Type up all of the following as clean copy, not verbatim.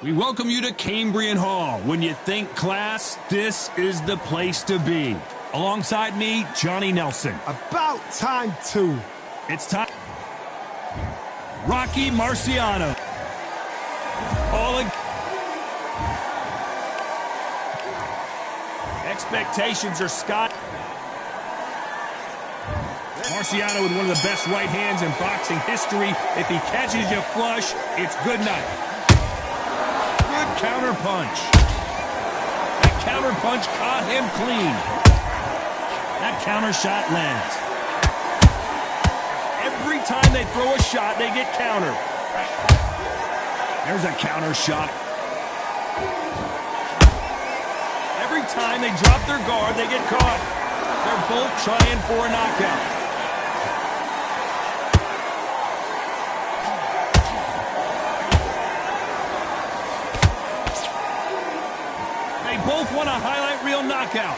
We welcome you to Cambrian Hall. When you think class, this is the place to be. Alongside me, Johnny Nelson. About time, too. It's time. Rocky Marciano. Expectations are sky. Marciano with one of the best right hands in boxing history. If he catches you flush, it's good night. Good counter punch. That counter punch caught him clean. That counter shot lands. Every time they throw a shot, they get countered. There's a counter shot. Every time they drop their guard, they get caught. They're both trying for a knockout. They both want a highlight reel knockout.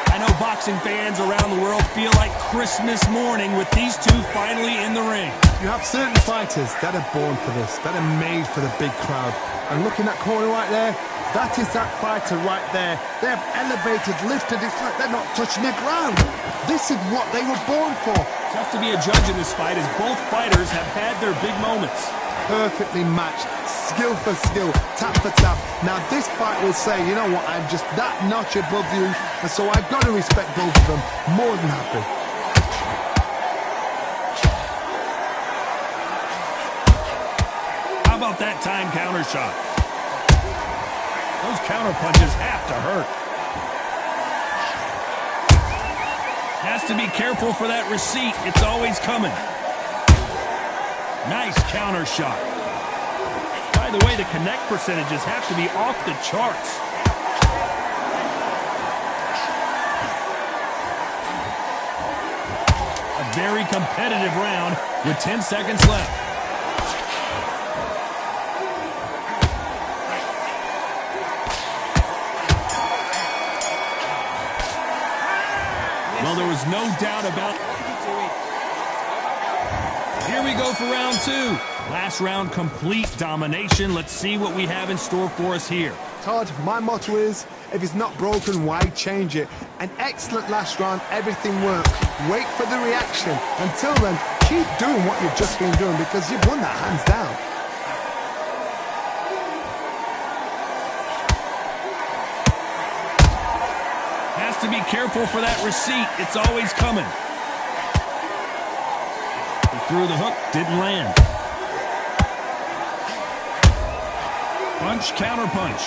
I know boxing fans around the world feel like Christmas morning with these two finally in the ring. You have certain fighters that are born for this, that are made for the big crowd. And looking at that corner right there, that is that fighter right there. They have elevated, lifted, it's like they're not touching the ground. This is what they were born for. Tough to be a judge in this fight as both fighters have had their big moments. Perfectly matched, skill for skill, tap for tap. Now this fight will say, you know what, I'm just that notch above you, and so I've got to respect both of them. More than happy. How about that time counter shot? Those counter punches have to hurt. Has to be careful for that receipt. It's always coming. Nice counter shot. By the way, the connect percentages have to be off the charts. A very competitive round with 10 seconds left. Well, there was no doubt about it. Here we go for round two. Last round, complete domination. Let's see what we have in store for us here. Todd, my motto is, if it's not broken, why change it? An excellent last round, everything worked. Wait for the reaction. Until then, keep doing what you've just been doing because you've won that hands down. Has to be careful for that receipt. It's always coming. He threw the hook, didn't land. Punch, counter punch.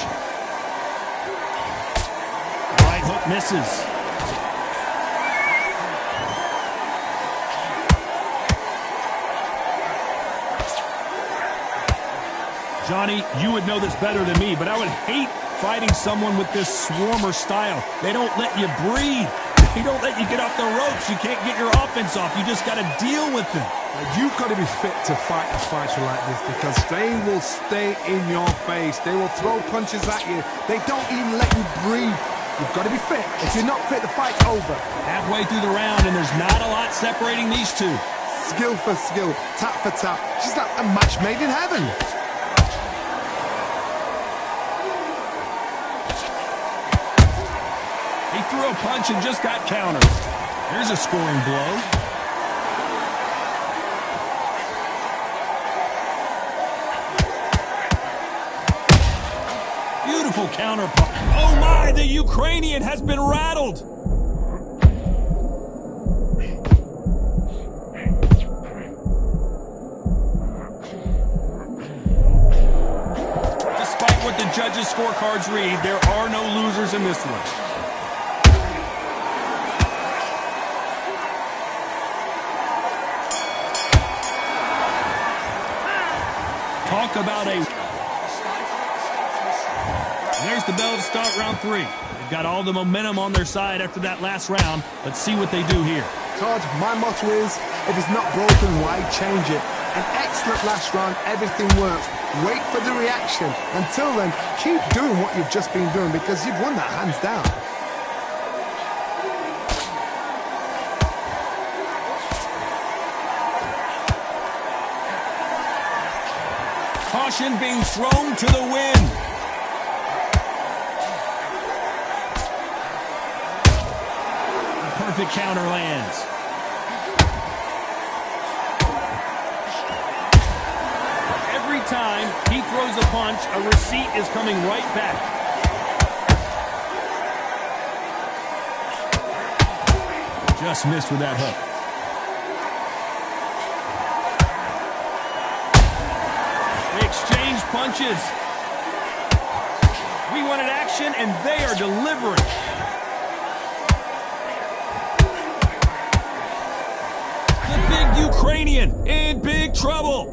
Right hook misses. Johnny, you would know this better than me, but I would hate fighting someone with this swarmer style. They don't let you breathe. They don't let you get off the ropes. You can't get your offense off. You just got to deal with them. You've got to be fit to fight a fighter like this because they will stay in your face. They will throw punches at you. They don't even let you breathe. You've got to be fit. If you're not fit, the fight's over. Halfway through the round, and there's not a lot separating these two. Skill for skill, tap for tap. She's like a match made in heaven. He threw a punch and just got countered. Here's a scoring blow. Beautiful counter punch. Oh my, the Ukrainian has been rattled. Despite what the judges' scorecards read, there are no losers in this one. Talk about a... There's the bell to start round three. They've got all the momentum on their side after that last round. Let's see what they do here. Todd, my motto is, if it's not broken, why change it? An excellent last round, everything works. Wait for the reaction. Until then, keep doing what you've just been doing because you've won that hands down. caution being thrown to the wind. Perfect counter lands. Every time he throws a punch, a receipt is coming right back. Just missed with that hook. They exchange punches. We wanted action, and they are delivering. Ukrainian in big trouble.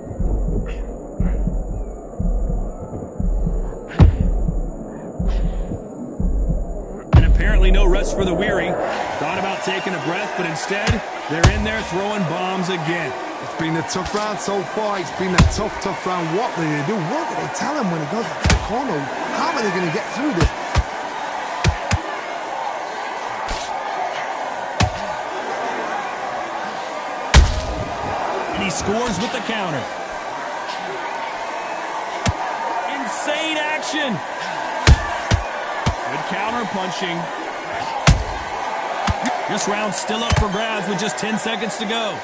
And apparently no rest for the weary. Thought about taking a breath, but instead, they're in there throwing bombs again. It's been a tough round so far. It's been a tough round. What do they do? What do they tell him when he goes back to the corner? How are they going to get through this? He scores with the counter. Insane action. Good counter punching. This round's still up for grabs with just 10 seconds to go.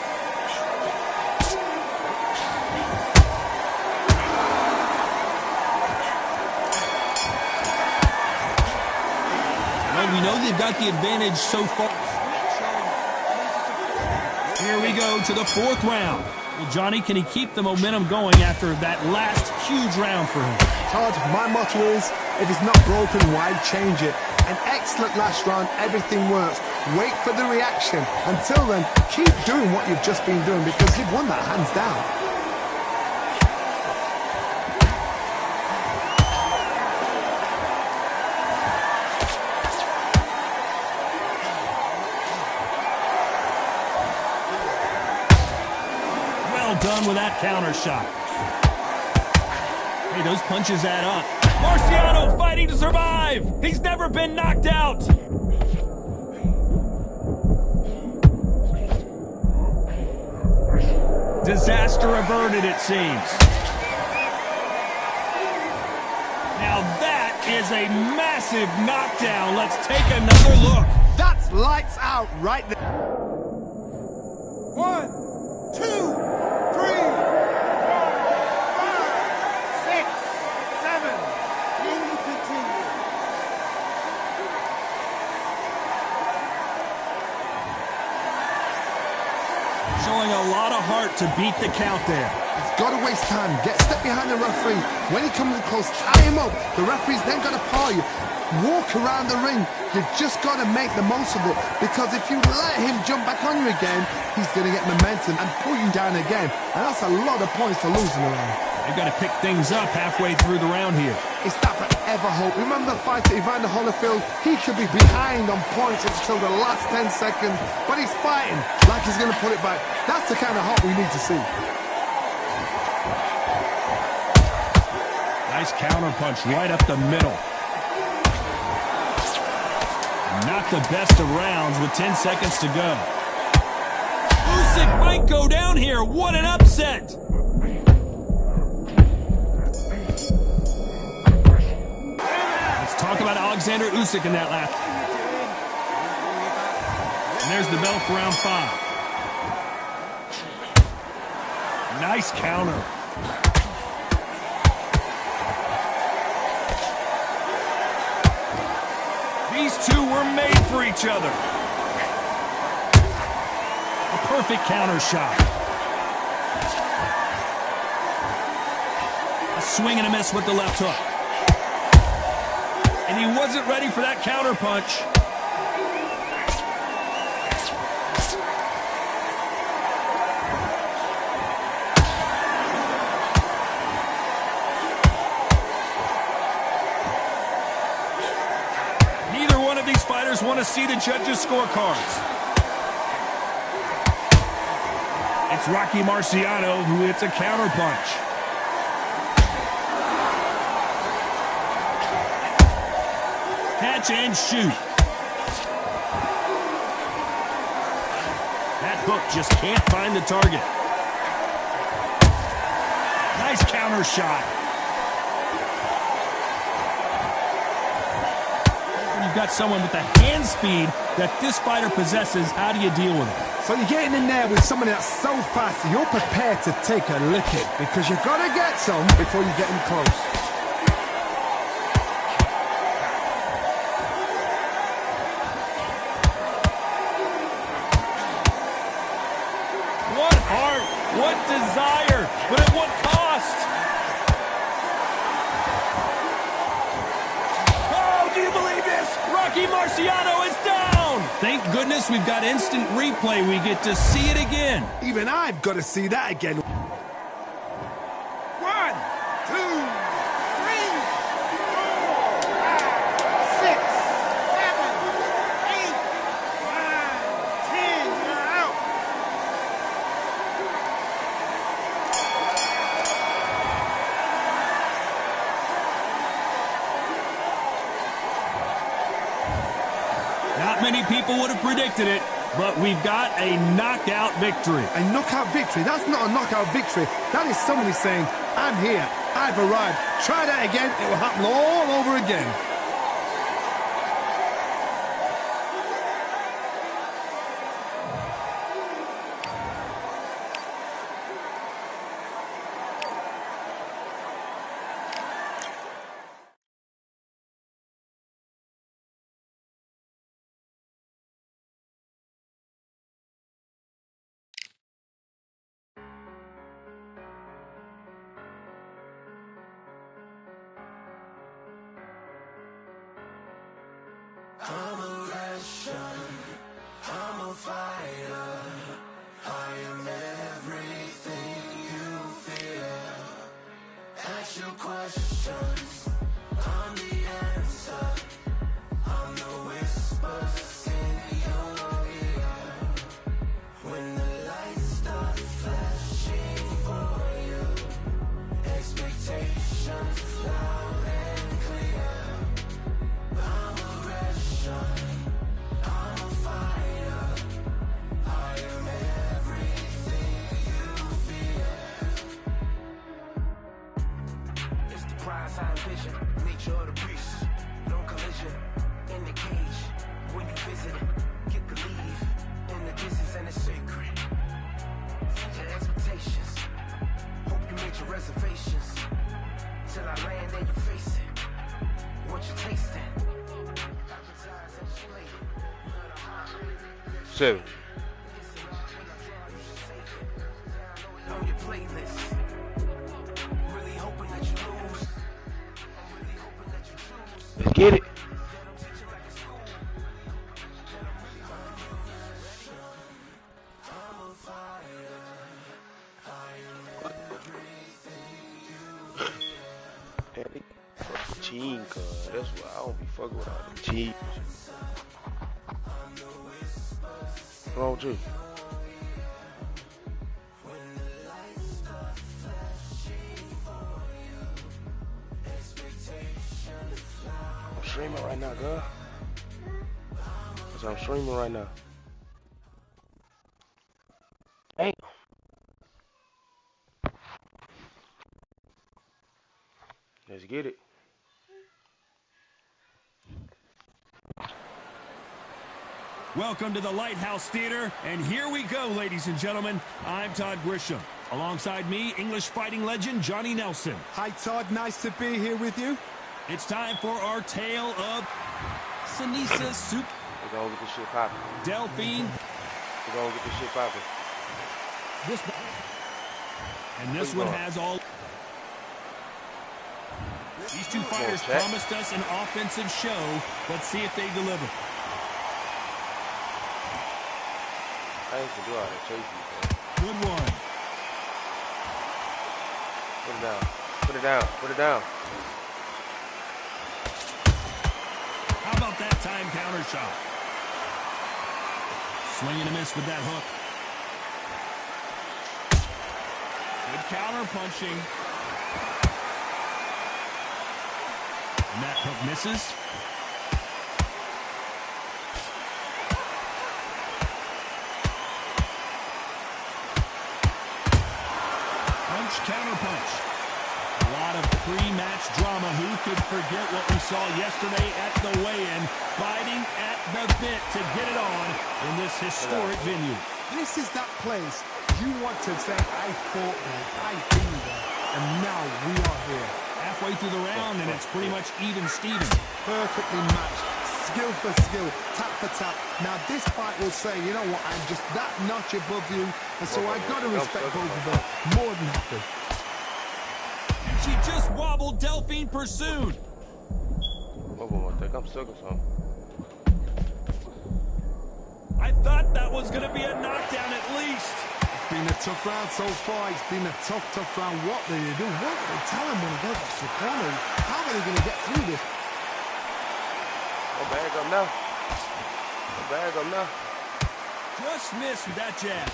Well, we know they've got the advantage so far. Here we go to the fourth round. Well, Johnny, can he keep the momentum going after that last huge round for him? Todd, my motto is, if it's not broken, why change it? An excellent last round, everything works. Wait for the reaction. Until then, keep doing what you've just been doing because you've won that hands down. Done with that counter shot. Hey, those punches add up. Marciano fighting to survive. He's never been knocked out. Disaster averted, it seems. Now that is a massive knockdown. Let's take another look. That's lights out right there. 1, 2, 3, 4, 5, 6, 7. Can you continue? Showing a lot of heart to beat the count there. He's got to waste time. Step behind the referee. When he comes close, tie him up. The referee's then got to paw you. Walk around the ring. You've just got to make the most of it. Because if you let him jump back on you again, he's going to get momentum and pull you down again. And that's a lot of points to lose in the round. They've got to pick things up halfway through the round here. It's that forever hope. Remember the fight to Evander Holyfield? He could be behind on points until the last 10 seconds. But he's fighting like he's going to put it back. That's the kind of hope we need to see. Nice counter punch right up the middle. Not the best of rounds with 10 seconds to go. Usyk might go down here. What an upset. Let's talk about Alexander Usyk in that lap. And there's the bell for round 5. Nice counter. These two were made for each other. A perfect counter shot. A swing and a miss with the left hook. And he wasn't ready for that counter punch. These fighters want to see the judges' scorecards. It's Rocky Marciano who hits a counter punch. Catch and shoot. That hook just can't find the target. Nice counter shot. you've got someone with the hand speed that this fighter possesses. How do you deal with it? So you're getting in there with somebody that's so fast, you're prepared to take a licking because you've got to get some before you get him close. What heart, what desire, but at what cost? Oh, do you believe this? Rocky Marciano is down! Thank goodness we've got instant replay. We get to see it again. Even I've got to see that again. 1, 2, 3, 4, 5, 6, 7, 8, 9, 10. You're out. Not many people would have predicted it, but we've got a knockout victory. A knockout victory? That's not a knockout victory. That is somebody saying, I'm here, I've arrived. Try that again, it will happen all over again. I'm a Russian, I'm a fighter, I am everything you fear. Ask your questions, I'm the answer, I'm the whispers in your ear. When the lights start flashing for you, expectations loud and clear. I'm a Russian, I'm a fighter, I am everything you fear. It's the prize I envision, nature of the beast, no collision, in the cage, when you visit it, get the leave, in the distance and it's sacred. Set your expectations, hope you made your reservations, till I land and you face it, what you tasting. 7. On your playlist. Really hoping that you lose. Really hoping that you choose. Let's get it. Daddy, fuck the cheating, cuz. That's why I don't be fucking with all the cheat. What's wrong with you? I'm streaming right now, girl. Cause I'm streaming right now. Damn. Let's get it. Welcome to the Lighthouse Theater, and here we go, ladies and gentlemen. I'm Todd Grisham. Alongside me, English fighting legend Johnny Nelson. Hi, Todd. Nice to be here with you. It's time for our tale of Sinisa Soup, We're gonna get this shit poppin'. Delphine, We're gonna get this shit poppin'. and this one has all. These two fighters promised us an offensive show. Let's see if they deliver. I ain't gonna do all that chasing, man. Good one. Put it down. Put it down. Put it down. How about that time counter shot? Swing and a miss with that hook. Good counter punching. And that hook misses. Punch, counter punch. A lot of pre-match drama. Who could forget what we saw yesterday at the weigh-in? Biting at the bit to get it on in this historic venue. This is that place you want to say, I fought there, I've been there, and now we are here. Halfway through the round, and it's pretty much even-steven. Perfectly matched, skill for skill, tap for tap. Now this fight will say, you know what, I'm just that notch above you, and so I've got to respect both of them more than happy. She just wobbled Delphine Pursuit. I think I'm sick or something. I thought that was going to be a knockdown at least. It's been a tough round so far. It's been a tough round. What do they do? What do they tell him when he goes to the corner? How are they going to get through this? No bag up now. No bag up now. Just missed with that jab.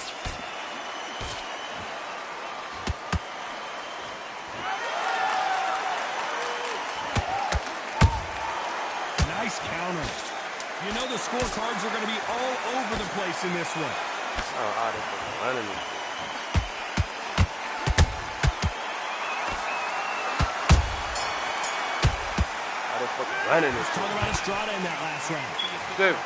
Nice counter. You know the scorecards are going to be all over the place in this one. Oh, how they fucking running this shit. How they fucking running this Let's shit. talk about Estrada in that last round. Dude.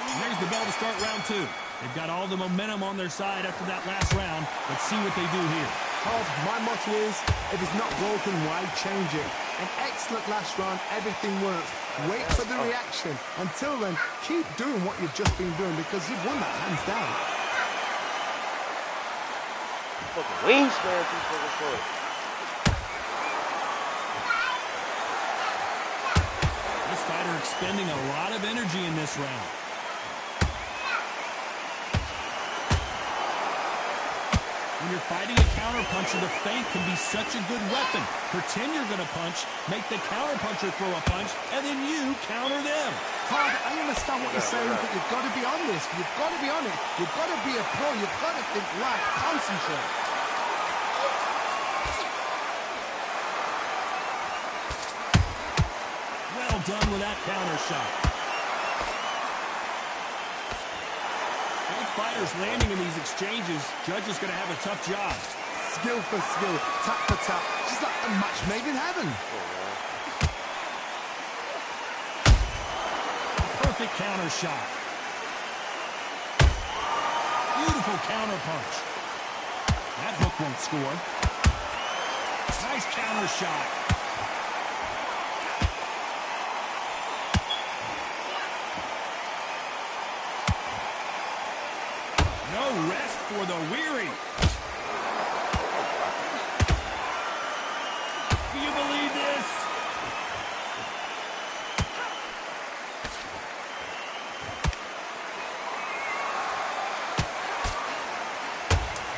And there's the bell to start round two. They've got all the momentum on their side after that last round. Let's see what they do here. Todd, my motto is, if it's not broken, why change it? An excellent last round, everything works. Wait for the reaction. Until then, keep doing what you've just been doing because you've won that hands down. Fucking wingspan too fucking short. This fighter expending a lot of energy in this round. When you're fighting a counterpuncher, the feint can be such a good weapon. Pretend you're going to punch, make the counterpuncher throw a punch, and then you counter them. Todd, I understand what you're saying, but you've got to be on this. You've got to be on it. You've got to be a pro. You've got to think right. Concentrate. Well done with that counter shot. Both fighters landing in these exchanges. Judge is going to have a tough job. Skill for skill, tap for tap. She's like a match made in heaven. Perfect counter shot. Beautiful counter punch. That hook won't score. Nice counter shot. No rest for the weary. Do you believe this?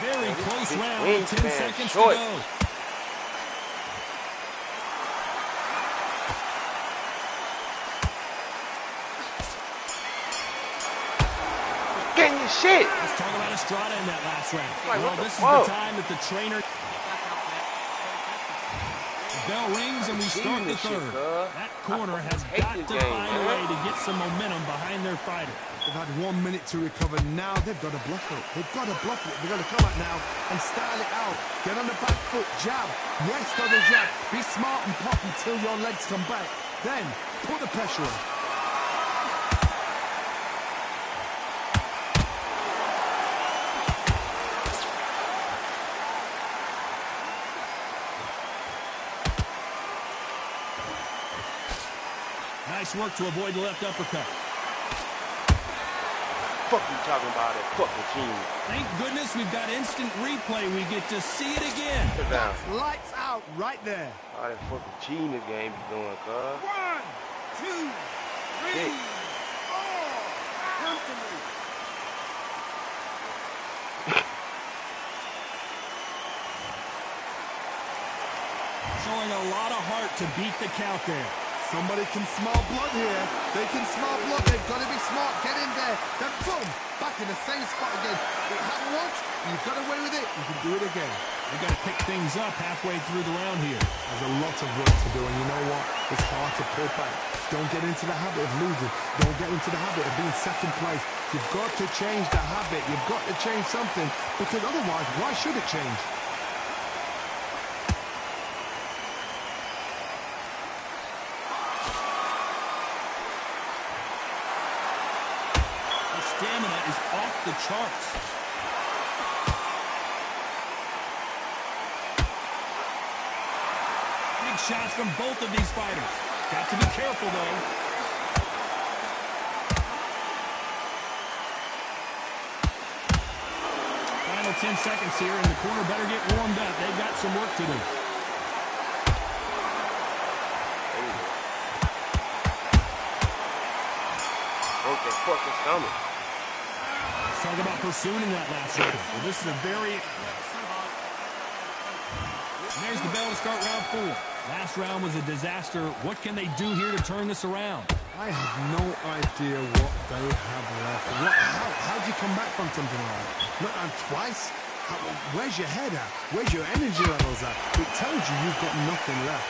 Very close round, 10 seconds to go. Getting your shit. Let's talk about Estrada in that last round. Like, well, what the this is fuck? the time that the trainer... The bell rings and we start the third. That corner has got to find a way to get some momentum behind their fighter. They've had 1 minute to recover. Now they've got to bluff it. They've got to bluff it. They've got to come out now and style it out. Get on the back foot, jab, rest on the jab. Be smart and pop until your legs come back. Then put the pressure on. Nice work to avoid the left uppercut. Fuck you talking about it, fucking team. Thank goodness we've got instant replay. We get to see it again. Sit down. Lights out right there. All that fucking cheating the game be doing, cuz. 1, 2, 3, 4. Come to me. Showing a lot of heart to beat the count there. Somebody can smell blood here. They can smell blood. They've got to be smart. Get in there. Then boom, back in the same spot again. It happened once. You've got away with it. You can do it again. We got to pick things up halfway through the round here. There's a lot of work to do, and you know what? It's hard to pull back. Don't get into the habit of losing. Don't get into the habit of being second place. You've got to change the habit. You've got to change something, because otherwise, why should it change? the charts. Big shots from both of these fighters. Got to be careful, though. Final 10 seconds here, and the corner better get warmed up. They've got some work to do. Broke their fucking stomach. Let's talk about pursuing that last round. Well, this is a very... And there's the bell to start round 4. Last round was a disaster. What can they do here to turn this around? I have no idea what they have left. How do you come back from something like that? Not on twice? Where's your head at? Where's your energy levels at? It tells you you've got nothing left.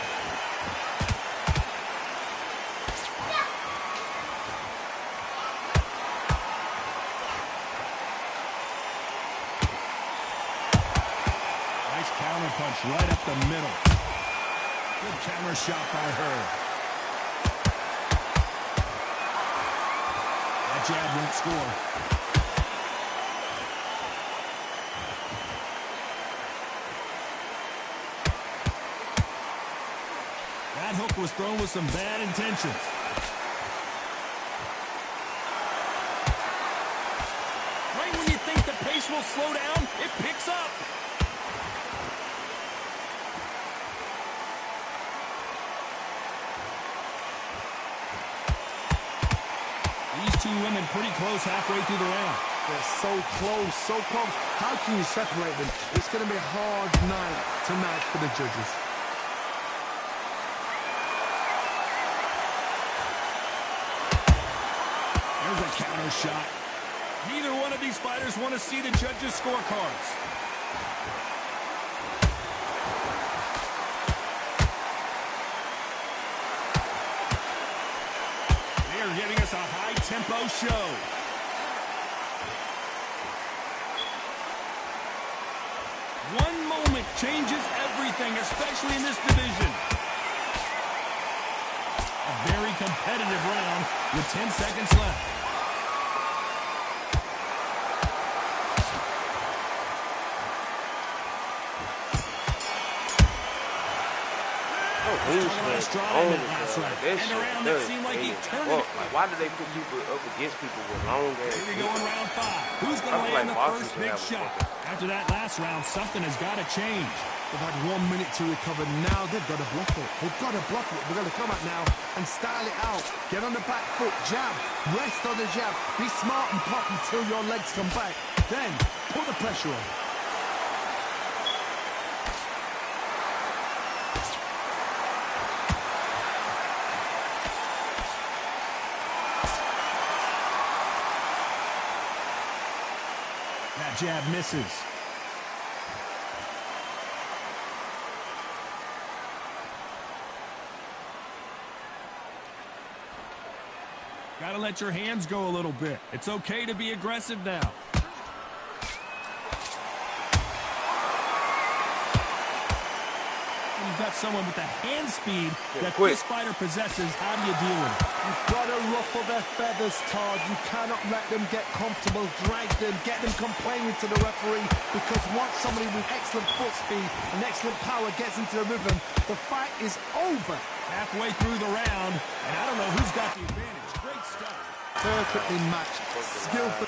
Nice counter punch right up the middle. Good counter shot by her. That jab won't score. That hook was thrown with some bad intentions. Right when you think the pace will slow down, it picks up. These two women pretty close halfway through the round. They're so close, so close. How can you separate them? It's going to be a hard night tonight for the judges. There's a counter shot. Neither one of these fighters want to see the judges' scorecards. They are giving us a high-tempo show. One moment changes everything, especially in this division. A very competitive round with 10 seconds left. Like, why do they put people up against people with long ass? Here we go in round 5. Who's going to land the first big shot? After that last round, something has got to change. They've had 1 minute to recover. Now they've got to block it. They've got to block it. They've got to come out now and style it out. Get on the back foot, jab, rest on the jab. Be smart and pop until your legs come back. Then put the pressure on. That jab misses. Got to let your hands go a little bit. It's okay to be aggressive now. You've got someone with the hand speed that this fighter possesses. How do you deal with it? You've got to ruffle their feathers, Todd. You cannot let them get comfortable, drag them, get them complaining to the referee, because once somebody with excellent foot speed and excellent power gets into the rhythm, the fight is over. Halfway through the round, and I don't know who's got the advantage. Great stuff. Perfectly matched. Skillful.